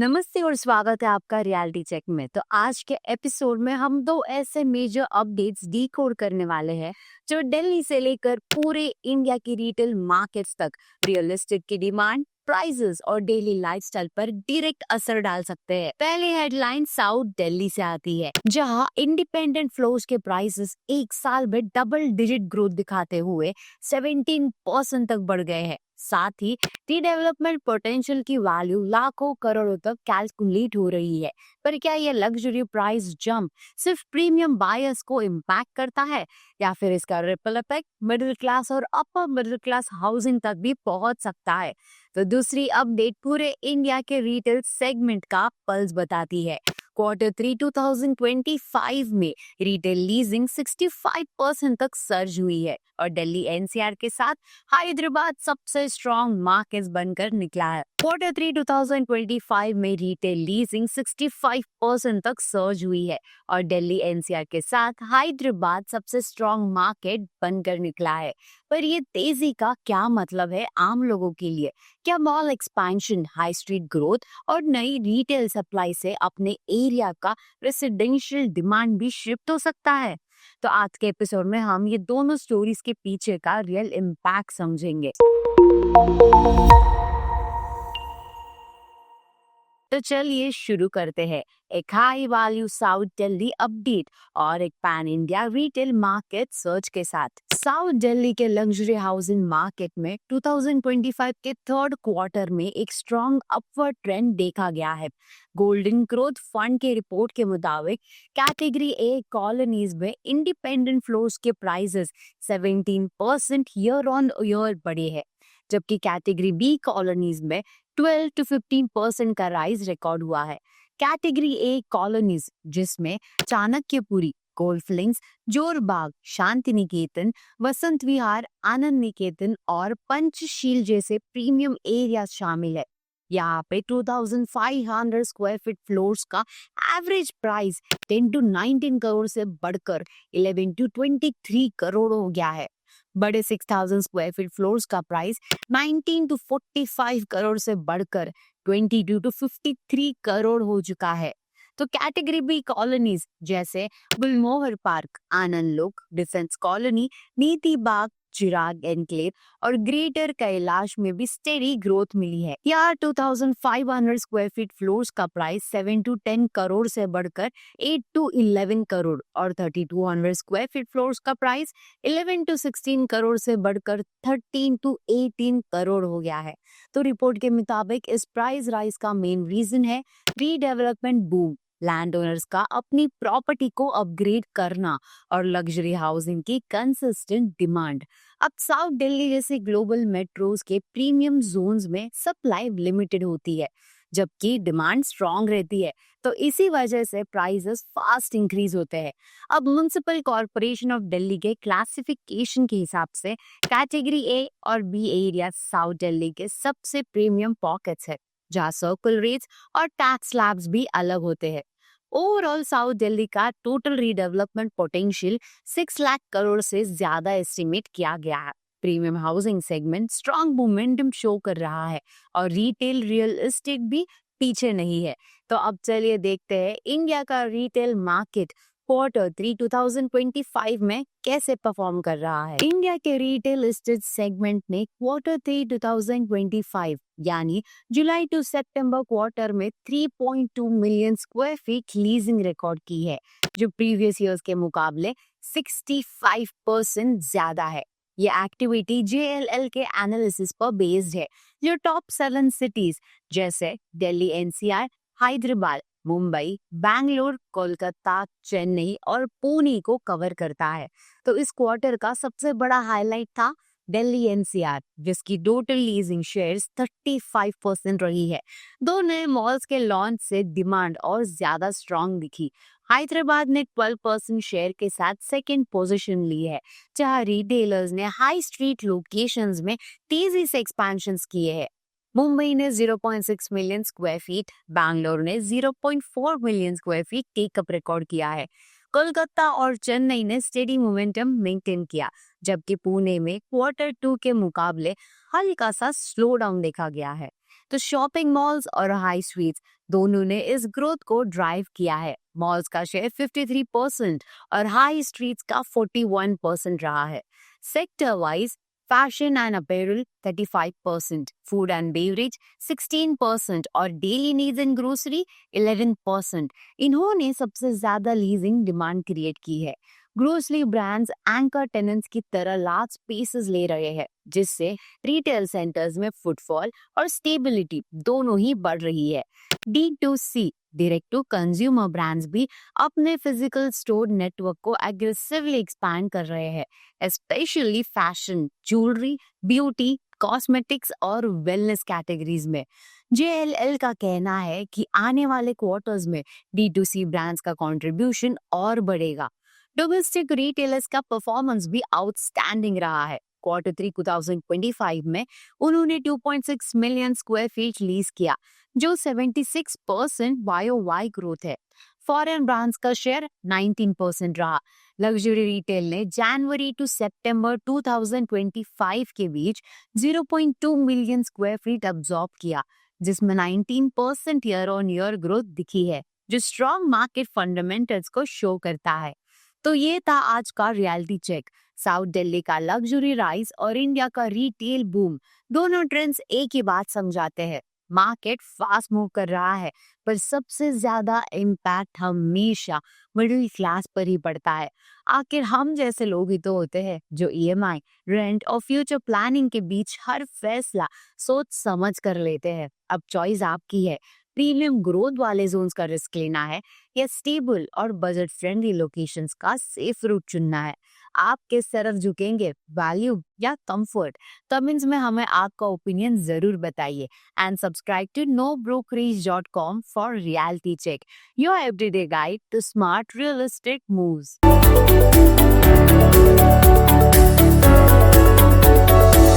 नमस्ते और स्वागत है आपका रियलिटी चेक में। तो आज के एपिसोड में हम दो ऐसे मेजर अपडेट्स डीकोड करने वाले हैं जो दिल्ली से लेकर पूरे इंडिया की रिटेल मार्केट्स तक रियल एस्टेट की डिमांड, प्राइसेस और डेली लाइफस्टाइल पर डायरेक्ट असर डाल सकते हैं। पहली हेडलाइन साउथ दिल्ली से आती है, जहां इंडिपेंडेंट फ्लोर्स के प्राइसेस एक साल में डबल डिजिट ग्रोथ दिखाते हुए 17% तक बढ़ गए हैं। साथ ही रीडेवलपमेंट पोटेंशियल की वैल्यू लाखों करोड़ों तक कैलकुलेट हो रही है। पर क्या ये लग्जरी प्राइस जंप सिर्फ प्रीमियम बायर्स को इम्पैक्ट करता है, या फिर इसका रिपल इफेक्ट मिडिल क्लास और अपर मिडिल क्लास हाउसिंग तक भी पहुंच सकता है? तो दूसरी अपडेट पूरे इंडिया के रिटेल सेगमेंट का पल्स बताती है। Q3 2025 में रिटेल लीजिंग 65% तक सर्ज हुई है और दिल्ली एनसीआर के साथ हैदराबाद सबसे स्ट्रॉन्ग मार्केट बनकर निकला है। Q3 2025 में रिटेल लीजिंग 65% तक सर्ज हुई है और दिल्ली एनसीआर के साथ हैदराबाद सबसे स्ट्रॉन्ग मार्केट बनकर निकला है। पर ये तेजी का क्या मतलब है आम लोगों के लिए? क्या mall expansion, high street growth और नई रिटेल सप्लाई से अपने एरिया का रेसिडेंशियल डिमांड भी शिफ्ट हो सकता है? तो आज के एपिसोड में हम ये दोनों स्टोरीज के पीछे का रियल इम्पैक्ट समझेंगे। तो चलिए शुरू करते हैं। एक high value south Delhi update और एक pan India retail market search के साथ। साउथ दिल्ली के लग्जरी हाउसिंग मार्केट में 2025 के थर्ड क्वार्टर में एक स्ट्रॉन्ग अपवर्ड ट्रेंड देखा गया है। गोल्डन ग्रोथ फंड के रिपोर्ट के मुताबिक कैटेगरी ए कॉलोनीज में इंडिपेंडेंट फ्लोर्स के प्राइसेस 17% ईयर ऑन ईयर बढ़े हैं, जबकि कैटेगरी बी कॉलोनीज में 12 to 15% का राइज रिकॉर्ड हुआ है। कैटेगरी ए कॉलोनीज, जिसमें चाणक्यपुरी, गोल्फ लिंक्स, जोरबाग, शांति निकेतन, वसंत विहार, आनंद निकेतन और पंचशील जैसे प्रीमियम एरिया शामिल है, यहाँ पे 2500 स्क्वायर फीट फ्लोर्स का एवरेज प्राइस 10 to 19 करोड़ से बढ़कर 11 to 23 करोड़ हो गया है। बड़े 6000 स्क्वायर फीट फ्लोर्स का प्राइस 19 to 45 करोड़ से बढ़कर 22 to 53 करोड़ हो चुका है। तो कैटेगरी बी कॉलोनीज जैसे गुलमोहर पार्क, आनंद लोक, डिफेंस कॉलोनी, नीति बाग, चिराग एनक्लेव और ग्रेटर कैलाश में भी स्टेडी ग्रोथ मिली है। यहाँ 2500 स्क्वायर फीट फ्लोर्स का प्राइस 7 to 10 करोड़ से बढ़कर 8 to 11 करोड़ और 3200 स्क्वायर फीट फ्लोर्स का प्राइस 11 to 16 करोड़ से बढ़कर 13 to 18 करोड़ हो गया है। तो रिपोर्ट के मुताबिक इस प्राइस राइज का मेन रीजन है रीडेवलपमेंट बूम, लैंड ओनर्स का अपनी प्रॉपर्टी को अपग्रेड करना और लग्जरी हाउसिंग की कंसिस्टेंट डिमांड। अब साउथ दिल्ली जैसे ग्लोबल मेट्रोज के प्रीमियम जोन्स में सप्लाई लिमिटेड होती है, जबकि डिमांड स्ट्रॉन्ग रहती है। तो इसी वजह से प्राइसेस फास्ट इंक्रीज होते हैं। अब म्युनिसिपल कॉर्पोरेशन ऑफ दिल्ली के क्लासिफिकेशन के हिसाब से कैटेगरी ए और बी एरिया साउथ दिल्ली के सबसे प्रीमियम पॉकेट्स है, जहाँ सर्कल रेट्स और टैक्स स्लैब्स भी अलग होते हैं। ओवरऑल साउथ दिल्ली का total redevelopment potential 6 lakh crore से ज्यादा एस्टिमेट किया गया है। Premium housing segment strong momentum show कर रहा है और रिटेल रियल एस्टेट भी पीछे नहीं है। तो अब चलिए देखते हैं इंडिया का रिटेल मार्केट Q3 2025 में कैसे परफॉर्म कर रहा है। इंडिया के रिटेल एस्टेट सेगमेंट ने Q3 2025 यानी जुलाई टू सितंबर क्वार्टर में 3.2 million square feet leasing record की है, जो प्रीवियस ईयर्स के मुकाबले 65% ज्यादा है। ये एक्टिविटी JLL के एनालिसिस पर बेस्ड है, जो टॉप 7 सिटीज जैसे दिल्ली एनसीआर, हैदराबाद, मुंबई, बैंगलोर, कोलकाता, चेन्नई और पुणे को कवर करता है। तो इस क्वार्टर का सबसे बड़ा हाईलाइट था दिल्ली एनसीआर, जिसकी टोटल लीजिंग शेयर्स 35% रही है। दो नए मॉल्स के लॉन्च से डिमांड और ज्यादा स्ट्रॉन्ग दिखी। हैदराबाद ने 12% शेयर के साथ सेकंड पोजीशन ली है, जहां रिटेलर्स ने हाई स्ट्रीट लोकेशंस में तेजी से एक्सपेंशंस किए हैं। मुंबई ने 0.6 मिलियन स्क्वायर फीट, बैंगलोर ने 0.4 million square feet take up record किया है। कोलकाता और चेन्नई ने स्टेडी मोमेंटम मेंटेन किया, जबकि पुणे में Q2 के मुकाबले हल्का सा स्लो डाउन देखा गया है। तो शॉपिंग मॉल्स और हाई स्ट्रीट्स दोनों ने इस ग्रोथ को ड्राइव किया है। मॉल्स का शेयर 53% और हाई स्ट्रीट्स का 41% रहा है। Sector wise fashion and apparel 35%, food and beverage 16% और डेली नीड्स एंड ग्रोसरी 11%। इन्होंने सबसे ज्यादा लीजिंग डिमांड क्रिएट की है। ग्रोसरी ब्रांड्स एंकर टेनेंट्स की तरह लार्ज स्पेसेस ले रहे हैं, जिससे रिटेल सेंटर्स में फुटफॉल और स्टेबिलिटी दोनों ही बढ़ रही है। D2C direct to consumer brands भी अपने फिजिकल स्टोर नेटवर्क को एग्रेसिवली एक्सपैंड कर रहे हैं, specially fashion, jewellery, beauty, cosmetics और वेलनेस कैटेगरीज में। JLL का कहना है कि आने वाले क्वार्टर्स में D2C ब्रांड्स का कंट्रीब्यूशन और बढ़ेगा। डोमेस्टिक रिटेलर्स का परफॉर्मेंस भी आउटस्टैंडिंग रहा है। Q3 2025 में उन्होंने 2.6 मिलियन स्क्वायर फीट लीज किया, जो 76% YOY ग्रोथ है। फॉरेन ब्रांड्स का शेयर 19% रहा। लग्जरी रिटेल ने जनवरी टू सितंबर 2025 के बीच 0.2 मिलियन स्क्वायर फीट अब्सॉर्ब किया, जिसमें 19% ईयर ऑन ईयर ग्रोथ दिखी है, जो स्ट्रॉन्ग मार्केट फंडामेंटल्स को शो करता है। तो ये था आज का रियलिटी चेक। साउथ दिल्ली का लग्जरी राइज और इंडिया का रिटेल बूम, दोनों ट्रेंड्स एक ही बात समझाते हैं। मार्केट फास्ट मूव कर रहा है, पर सबसे ज्यादा इम्पैक्ट हमेशा मिडिल क्लास पर ही पड़ता है। आखिर हम जैसे लोग ही तो होते हैं जो EMI, रेंट और फ्यूचर प्लानिंग के बीच हर फैसला सोच समझ कर लेते हैं। अब चॉइस आपकी है। प्रीमियम ग्रोथ वाले जोन्स का रिस्क लेना है या स्टेबल और बजट फ्रेंडली लोकेशंस का सेफ रूट चुनना है। आप किस तरफ झुकेंगे, वैल्यू या कंफर्ट? कमेंट्स में हमें आपका ओपिनियन जरूर बताइए and subscribe to nobrokerage.com for reality check, your everyday guide to smart realistic moves.